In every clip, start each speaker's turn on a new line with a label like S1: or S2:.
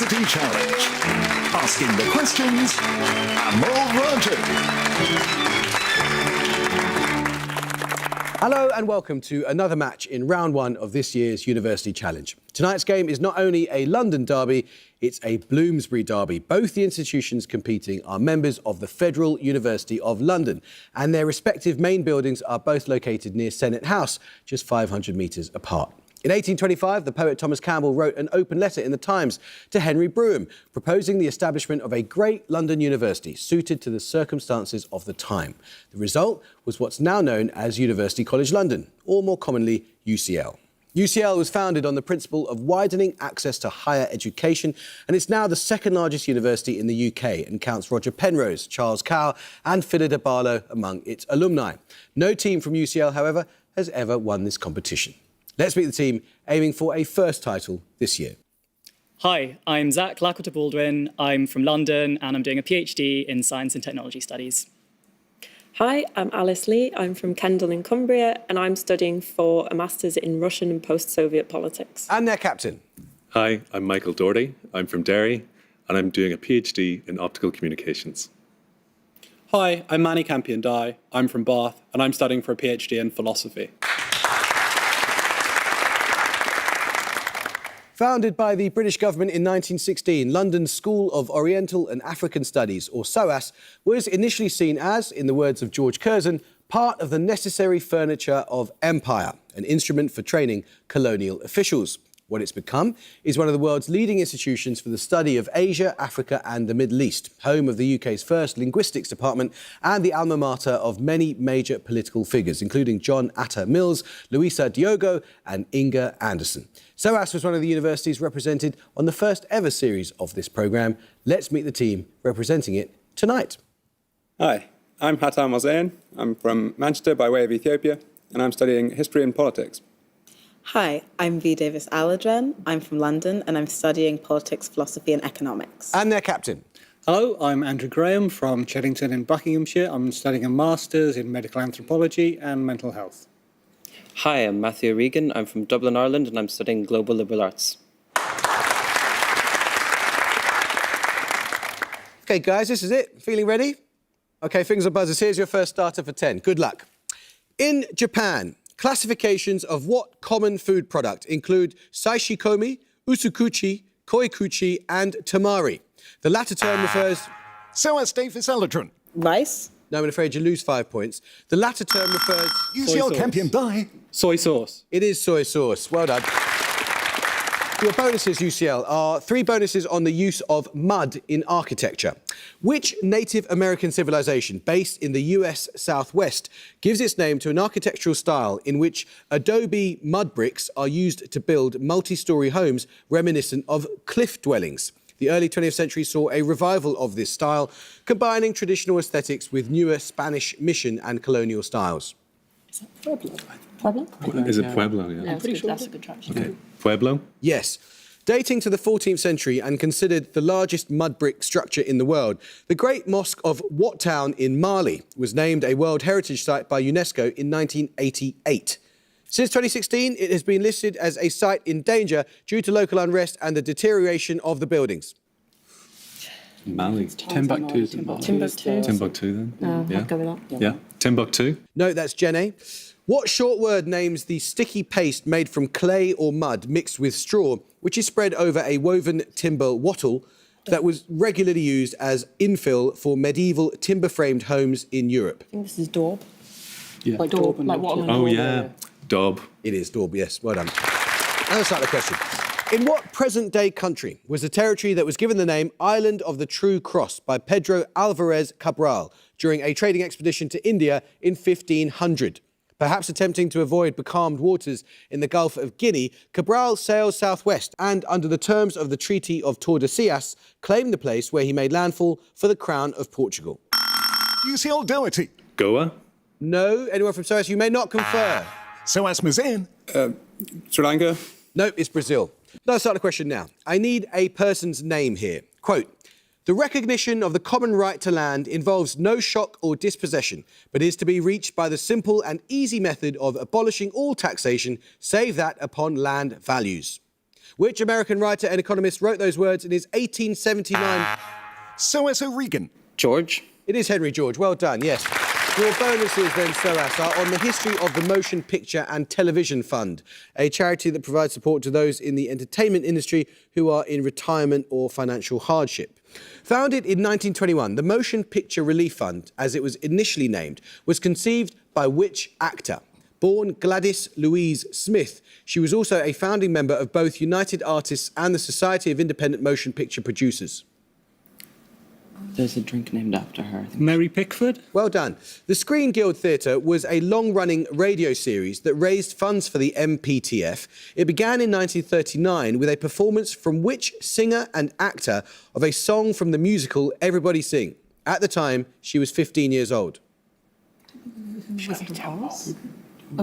S1: University Challenge. Asking the questions, Amol Raju.
S2: Hello and welcome to another match in round one of this year's University Challenge. Tonight's game is not only a London derby, it's a Bloomsbury derby. Both the institutions competing are members of the Federal University of London, and their respective main buildings are both located near Senate House, just 500 metres apart. In 1825, the poet Thomas Campbell wrote an open letter in the Times to Henry Brougham, proposing the establishment of a great London university suited to the circumstances of the time. The result was what's now known as University College London, or more commonly, UCL. UCL was founded on the principle of widening access to higher education, and it's now the second largest university in the UK and counts Roger Penrose, Charles Cowell and Phyllida Barlow among its alumni. No team from UCL, however, has ever won this competition. Let's meet the team aiming for a first title this year.
S3: Hi, I'm Zach Lakota-Baldwin. I'm from London and I'm doing a PhD in Science and Technology Studies.
S4: Hi, I'm Alice Lee. I'm from Kendal in Cumbria and I'm studying for a Masters in Russian and post-Soviet politics.
S2: And their captain.
S5: Hi, I'm Michael Doherty. I'm from Derry and I'm doing a PhD in Optical Communications.
S6: Hi, I'm Manny Campion-Dye. I'm from Bath and I'm studying for a PhD in philosophy.
S2: Founded by the British government in 1916, London's School of Oriental and African Studies, or SOAS, was initially seen as, in the words of George Curzon, part of the necessary furniture of empire, an instrument for training colonial officials. What it's become is one of the world's leading institutions for the study of Asia, Africa and the Middle East, home of the UK's first linguistics department and the alma mater of many major political figures, including John Atta Mills, Luisa Diogo and Inga Anderson. SOAS was one of the universities represented on the first ever series of this programme. Let's meet the team representing it tonight.
S7: Hi, I'm Hatam Hossein. I'm from Manchester by way of Ethiopia, and I'm studying history and politics.
S8: Hi, I'm V. Davis Aladran. I'm from London and I'm studying politics, philosophy and economics.
S2: And their captain.
S9: Hello, I'm Andrew Graham from Cheddington in Buckinghamshire. I'm studying a Masters in Medical Anthropology and Mental Health.
S10: Hi, I'm Matthew Regan. I'm from Dublin, Ireland, and I'm studying Global Liberal Arts.
S2: OK, guys, this is it. Feeling ready? OK, fingers on buzzers. Here's your first starter for 10. Good luck. In Japan, classifications of what common food product include saishikomi, usukuchi, koikuchi and tamari. The latter term refers...
S1: SOAS Davis Aladran.
S8: Rice?
S2: No, I'm afraid you lose 5 points. The latter term refers...
S1: UCL Campion-Dye.
S6: Soy sauce.
S2: It is soy sauce. Well done. Your bonuses, UCL, are 3 bonuses on the use of mud in architecture. Which Native American civilization, based in the US Southwest, gives its name to an architectural style in which adobe mud bricks are used to build multi-storey homes reminiscent of cliff dwellings? The early 20th century saw a revival of this style, combining traditional aesthetics with newer Spanish mission and colonial styles.
S4: Is that Pueblo? Pueblo?
S5: Is it Pueblo? Yeah.
S4: No, pretty sure that's a good track.
S5: Okay. Pueblo?
S2: Yes. Dating to the 14th century and considered the largest mud brick structure in the world, the Great Mosque of Wat Town in Mali was named a World Heritage Site by UNESCO in 1988. Since 2016, it has been listed as a site in danger due to local unrest and the deterioration of the buildings.
S5: Mali.
S6: Timbuktu.
S5: Timbuktu then?
S4: I'd go with that.
S5: Yeah. Timbuktu?
S2: No, that's Jenny. What short word names the sticky paste made from clay or mud mixed with straw, which is spread over a woven timber wattle that was regularly used as infill for medieval timber-framed homes in Europe?
S4: I think this is daub.
S6: Yeah.
S4: Like daub, like what?
S5: Oh, yeah. Daub.
S2: It is daub, yes. Well done. Now let's start the question. In what present-day country was the territory that was given the name Island of the True Cross by Pedro Alvarez Cabral during a trading expedition to India in 1500? Perhaps attempting to avoid becalmed waters in the Gulf of Guinea, Cabral sailed southwest and, under the terms of the Treaty of Tordesillas, claimed the place where he made landfall for the Crown of Portugal.
S1: UCL Doherty.
S5: Goa?
S2: No, anyone from SOAS, you may not confer.
S1: SOAS Mazen.
S7: Sri Lanka.
S2: No, it's Brazil. Let's start the question now. I need a person's name here. Quote, the recognition of the common right to land involves no shock or dispossession, but is to be reached by the simple and easy method of abolishing all taxation, save that upon land values. Which American writer and economist wrote those words in his 1879?
S1: SOAS O'Regan.
S10: George.
S2: It is Henry George. Well done, yes. Your bonuses then, SOAS, are on the history of the Motion Picture and Television Fund, a charity that provides support to those in the entertainment industry who are in retirement or financial hardship. Founded in 1921, the Motion Picture Relief Fund, as it was initially named, was conceived by which actor? Born Gladys Louise Smith, she was also a founding member of both United Artists and the Society of Independent Motion Picture Producers.
S10: There's a drink named after her.
S9: Mary Pickford.
S2: Well done. The Screen Guild Theatre was a long-running radio series that raised funds for the MPTF. It began in 1939 with a performance from which singer and actor of a song from the musical Everybody Sing? At the time, she was 15 years old.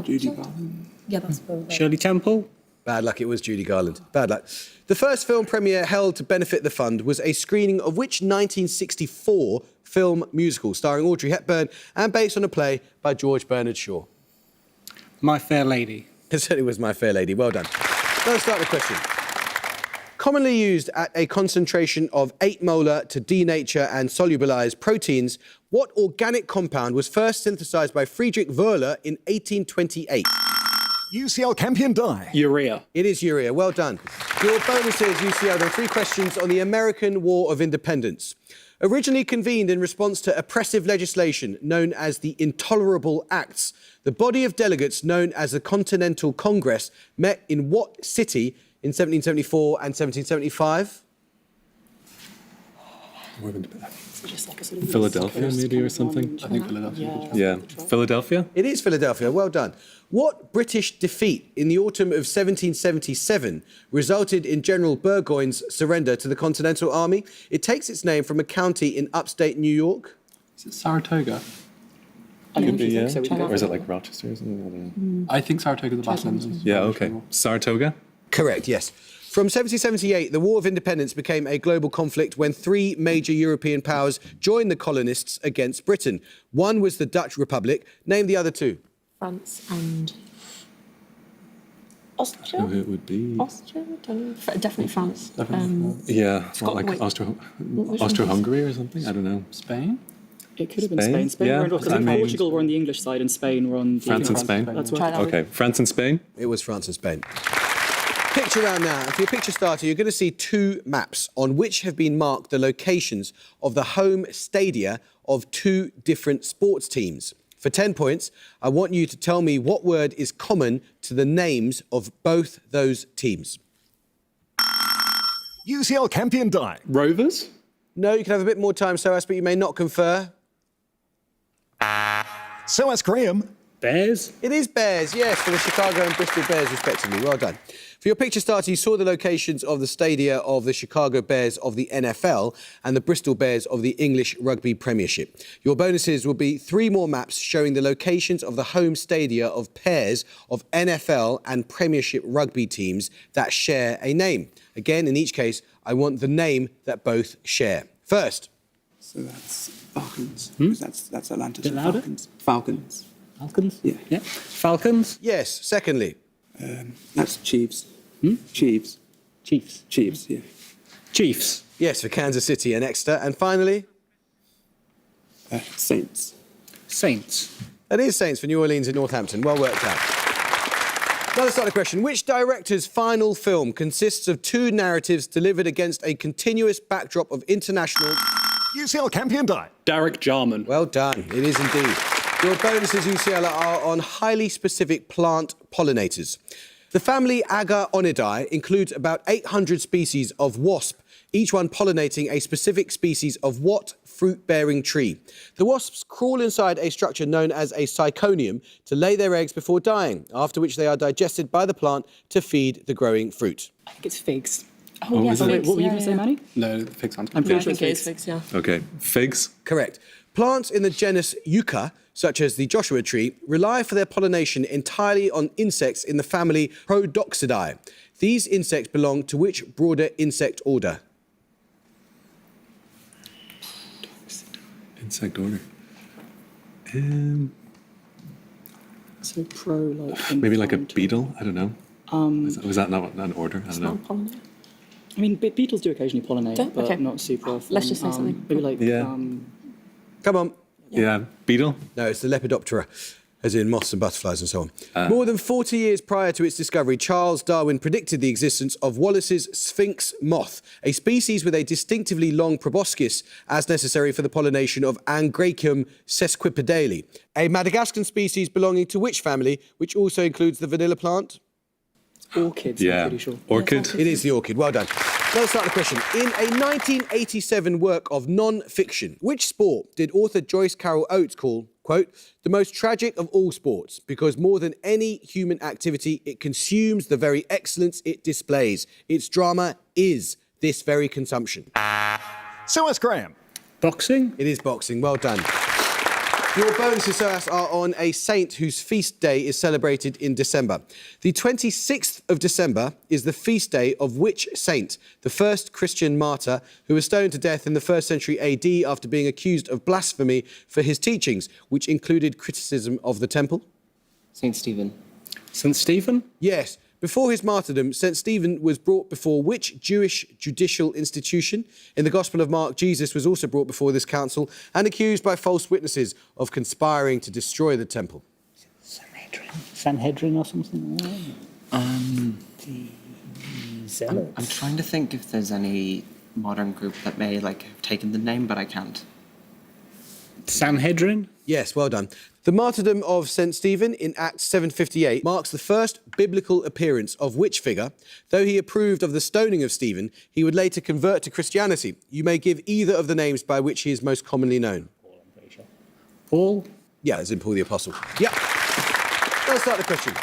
S8: Judy Garland. Yeah, that's probably.
S9: Shirley Temple.
S2: Bad luck, it was Judy Garland. Bad luck. The first film premiere held to benefit the fund was a screening of which 1964 film musical starring Audrey Hepburn and based on a play by George Bernard Shaw?
S9: My Fair Lady.
S2: It certainly was My Fair Lady. Well done. Let's start the question. Commonly used at a concentration of 8 molar to denature and solubilize proteins, what organic compound was first synthesized by Friedrich Wöhler in 1828?
S1: UCL Campion die.
S6: Urea.
S2: It is urea. Well done. Your bonuses, UCL. There are 3 questions on the American War of Independence. Originally convened in response to oppressive legislation known as the Intolerable Acts, the body of delegates known as the Continental Congress met in what city in 1774 and 1775?
S5: Philadelphia, maybe, or something?
S6: I think Philadelphia.
S5: Yeah. Philadelphia?
S2: It is Philadelphia. Well done. What British defeat in the autumn of 1777 resulted in General Burgoyne's surrender to the Continental Army? It takes its name from a county in upstate New York.
S6: Is it Saratoga?
S5: Could be, yeah. Or is it like Rochester or something? I don't know.
S6: I think Saratoga the Battle.
S5: Yeah, okay. Saratoga?
S2: Correct, yes. From 1778, the War of Independence became a global conflict when 3 major European powers joined the colonists against Britain. One was the Dutch Republic. Name the other 2.
S4: France and Austria.
S5: Oh, it would be...
S4: Austria? Definitely France.
S5: Yeah, what,
S4: Scotland,
S5: like
S4: wait.
S5: Austro-Hungary or something? I don't know.
S6: Spain?
S3: It could have been
S5: Spain?
S3: Spain. Spain
S5: Yeah,
S3: were on, because
S5: I mean-
S3: Portugal were on the English side and Spain were on the...
S5: France and Spain?
S3: That's
S4: Try
S3: right.
S4: that.
S5: Okay, France and Spain?
S2: It was France and Spain. Picture round now. And for your picture starter, you're going to see 2 maps on which have been marked the locations of the home stadia of 2 different sports teams. For 10 points, I want you to tell me what word is common to the names of both those teams.
S1: UCL Campion die.
S6: Rovers?
S2: No, you can have a bit more time, SOAS, but you may not confer.
S1: SOAS Graham.
S6: Bears?
S2: It is Bears, yes, for the Chicago and Bristol Bears, respectively. Well done. For your picture starter, you saw the locations of the stadia of the Chicago Bears of the NFL and the Bristol Bears of the English Rugby Premiership. Your bonuses will be 3 more maps showing the locations of the home stadia of pairs of NFL and Premiership rugby teams that share a name. Again, in each case, I want the name that both share. First.
S11: So that's Falcons. That's Atlantis.
S9: Bit louder?
S11: Falcons.
S9: Falcons?
S11: Yeah.
S9: Falcons?
S2: Yes. Secondly.
S11: That's Chiefs. Chiefs.
S9: Chiefs.
S11: Chiefs, yeah.
S9: Chiefs.
S2: Yes, for Kansas City and Exeter. And finally.
S11: Saints.
S9: Saints.
S2: That is Saints for New Orleans and Northampton. Well worked out. Now let's start the question. Which director's final film consists of 2 narratives delivered against a continuous backdrop of international...
S1: UCL Campion die.
S6: Derek Jarman.
S2: Well done. It is indeed. Your bonuses, UCL, are on highly specific plant pollinators. The family Agaonidae includes about 800 species of wasp, each one pollinating a specific species of what fruit-bearing tree? The wasps crawl inside a structure known as a syconium to lay their eggs before dying, after which they are digested by the plant to feed the growing fruit.
S3: I think it's figs.
S4: Oh, yes,
S5: was it?
S4: figs.
S3: What were you going to say, Manny?
S6: No, the figs aren't.
S3: I'm
S4: Yeah, I
S3: pretty sure
S4: think it
S3: it's
S4: is
S3: figs.
S4: figs, yeah.
S5: Okay, figs?
S2: Correct. Plants in the genus Yucca, such as the Joshua tree, rely for their pollination entirely on insects in the family Prodoxidae. These insects belong to which broader insect order?
S5: Insect order.
S3: So pro, like...
S5: Maybe like a
S3: informed.
S5: beetle? I don't know. Was that not an order? I don't know.
S4: Pollinate.
S3: I mean, Beetles do occasionally pollinate,
S4: Don't?
S3: but
S4: Okay.
S3: not super often.
S4: Let's just say something.
S3: Maybe like,
S5: Yeah.
S2: Come on.
S5: Yeah. Beetle?
S2: No, it's the Lepidoptera, as in moths and butterflies and so on. More than 40 years prior to its discovery, Charles Darwin predicted the existence of Wallace's sphinx moth, a species with a distinctively long proboscis as necessary for the pollination of Angraecum sesquipedale, a Madagascan species belonging to which family, which also includes the vanilla plant?
S3: orchids,
S5: Yeah.
S3: I'm pretty sure.
S5: Orchid?
S2: It is the orchid. Well done. Let's start the question. In a 1987 work of non-fiction, which sport did author Joyce Carol Oates call, quote, the most tragic of all sports, because more than any human activity, it consumes the very excellence it displays. Its drama is this very consumption.
S1: SOAS Graham.
S9: Boxing?
S2: It is boxing. Well done. Your bonuses, SOAS, are on a saint whose feast day is celebrated in December. The 26th of December is the feast day of which saint? The first Christian martyr who was stoned to death in the 1st century AD after being accused of blasphemy for his teachings, which included criticism of the temple?
S10: St. Stephen.
S9: St. Stephen?
S2: Yes. Before his martyrdom, St. Stephen was brought before which Jewish judicial institution? In the Gospel of Mark, Jesus was also brought before this council and accused by false witnesses of conspiring to destroy the temple.
S9: Sanhedrin or something like that?
S10: I'm trying to think if there's any modern group that may have taken the name, but I can't.
S9: Sanhedrin?
S2: Yes, well done. The martyrdom of St. Stephen in Acts 7:58 marks the first biblical appearance of which figure? Though he approved of the stoning of Stephen, he would later convert to Christianity. You may give either of the names by which he is most commonly known.
S9: Paul, I'm pretty sure. Paul?
S2: Yeah, as in Paul the Apostle. Yep. Let's start the question.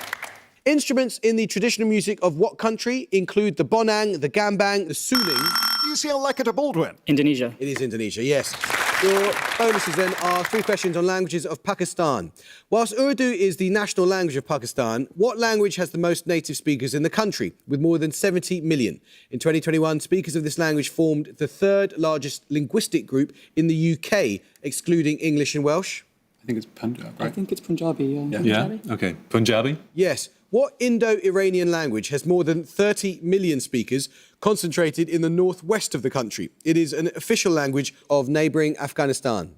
S2: Instruments in the traditional music of what country include the bonang, the gambang, the suling?
S1: UCL Lekota Baldwin.
S3: Indonesia.
S2: It is Indonesia, yes. Your bonuses then are 3 questions on languages of Pakistan. Whilst Urdu is the national language of Pakistan, what language has the most native speakers in the country, with more than 70 million? In 2021, speakers of this language formed the 3rd largest linguistic group in the UK, excluding English and Welsh.
S6: I think it's Punjab,
S3: I
S6: right?
S3: think it's Punjabi.
S5: Yeah? Okay. Punjabi?
S2: Yes. What Indo-Iranian language has more than 30 million speakers concentrated in the northwest of the country? It is an official language of neighbouring Afghanistan.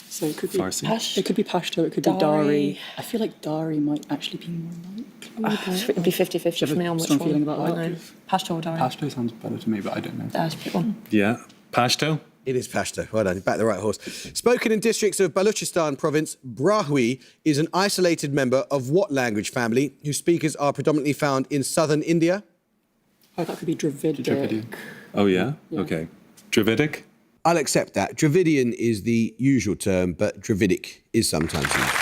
S3: So it could be
S5: Farsi?
S3: It could be Pashto, it could be Dari. I feel like Dari might actually be more likely.
S4: It'd be 50-50 for me on which
S3: strong feeling
S4: one.
S3: about
S4: I
S3: that?
S4: know. Pashto or Dari?
S6: Pashto sounds better to me, but I don't know.
S4: There's one.
S5: Yeah. Pashto?
S2: It is Pashto. Well done. Back the right horse. Spoken in districts of Balochistan province, Brahwi is an isolated member of what language family whose speakers are predominantly found in southern India?
S3: Oh, that could be Dravidic.
S6: Dravidian.
S5: Oh, yeah? Okay. Dravidic?
S2: I'll accept that. Dravidian is the usual term, but Dravidic is sometimes used.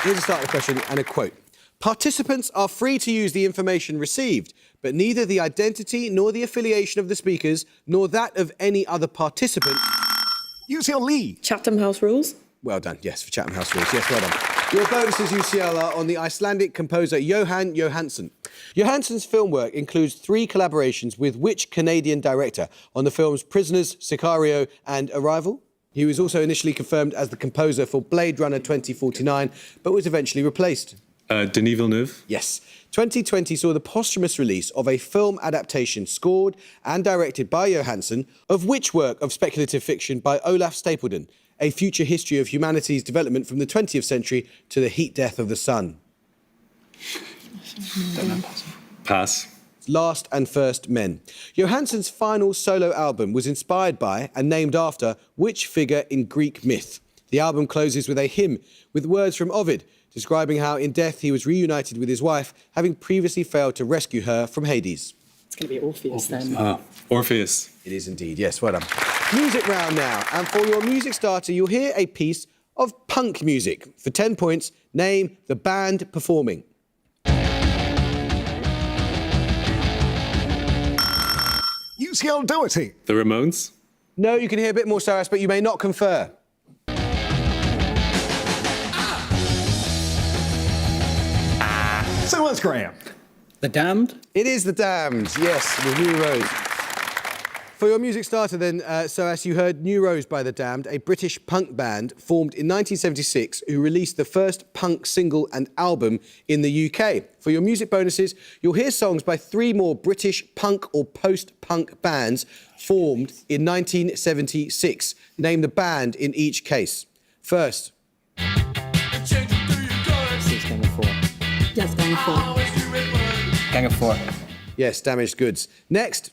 S2: Here's the start of the question and a quote. Participants are free to use the information received, but neither the identity nor the affiliation of the speakers nor that of any other participant.
S1: UCL Lee.
S4: Chatham House rules.
S2: Well done. Yes, for Chatham House rules. Yes, well done. Your bonuses, UCL, are on the Icelandic composer Jóhann Jóhannsson. Jóhannsson's film work includes 3 collaborations with which Canadian director on the films Prisoners, Sicario and Arrival? He was also initially confirmed as the composer for Blade Runner 2049, but was eventually replaced.
S5: Denis Villeneuve?
S2: Yes. 2020 saw the posthumous release of a film adaptation scored and directed by Jóhannsson of which work of speculative fiction by Olaf Stapledon, A Future History of Humanity's Development from the 20th Century to the Heat Death of the Sun?
S6: Don't know.
S5: Pass.
S2: Last and First Men. Jóhannsson's final solo album was inspired by and named after which figure in Greek myth? The album closes with a hymn with words from Ovid, describing how in death he was reunited with his wife, having previously failed to rescue her from Hades.
S3: It's going to be Orpheus then.
S5: Orpheus.
S2: It is indeed, yes, well done. Music round now, and for your music starter, you'll hear a piece of punk music. For 10 points, name the band performing.
S1: UCL Doherty.
S5: The Ramones?
S2: No, you can hear a bit more, SOAS, but you may not confer.
S1: SOAS Graham.
S9: The Damned?
S2: It is The Damned, yes, with New Rose. For your music starter then, SOAS, you heard New Rose by The Damned, a British punk band formed in 1976 who released the first punk single and album in the UK. For your music bonuses, you'll hear songs by 3 more British punk or post-punk bands formed in 1976. Name the band in each case. First.
S10: This is Gang of 4.
S8: Yes, Gang of 4.
S10: Gang of 4.
S2: Yes, Damaged Goods. Next.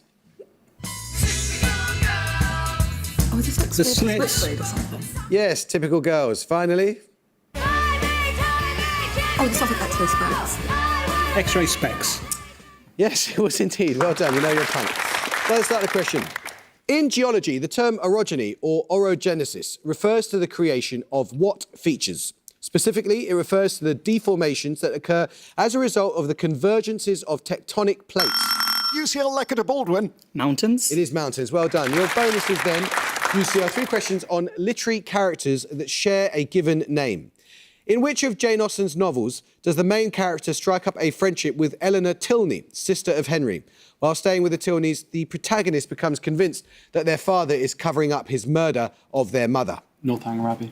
S8: Oh, is this like
S9: The Smiths.
S8: Switchblade or something?
S2: Yes, Typical Girls. Finally.
S8: Oh, this sounds like X-ray specs.
S9: X-ray specs.
S2: Yes, it was indeed. Well done. You know your punk. Let's start the question. In geology, the term orogeny or orogenesis refers to the creation of what features? Specifically, it refers to the deformations that occur as a result of the convergences of tectonic plates.
S1: UCL Lecker Baldwin.
S3: Mountains.
S2: It is mountains. Well done. Your bonuses then, UCL, 3 questions on literary characters that share a given name. In which of Jane Austen's novels does the main character strike up a friendship with Eleanor Tilney, sister of Henry? While staying with the Tilneys, the protagonist becomes convinced that their father is covering up his murder of their mother.
S6: Northanger Abbey.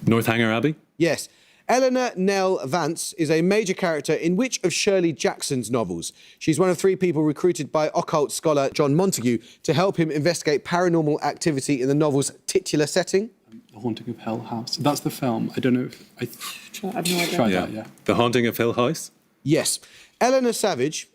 S5: Northanger Abbey?
S2: Yes. Eleanor Nell Vance is a major character in which of Shirley Jackson's novels? She's one of 3 people recruited by occult scholar John Montague to help him investigate paranormal activity in the novel's titular setting.
S6: The Haunting of Hill House. That's the film. I don't know if...
S8: I have no idea.
S6: Tried that, yeah.
S5: The Haunting of Hill House?
S2: Yes. Eleanor Savage,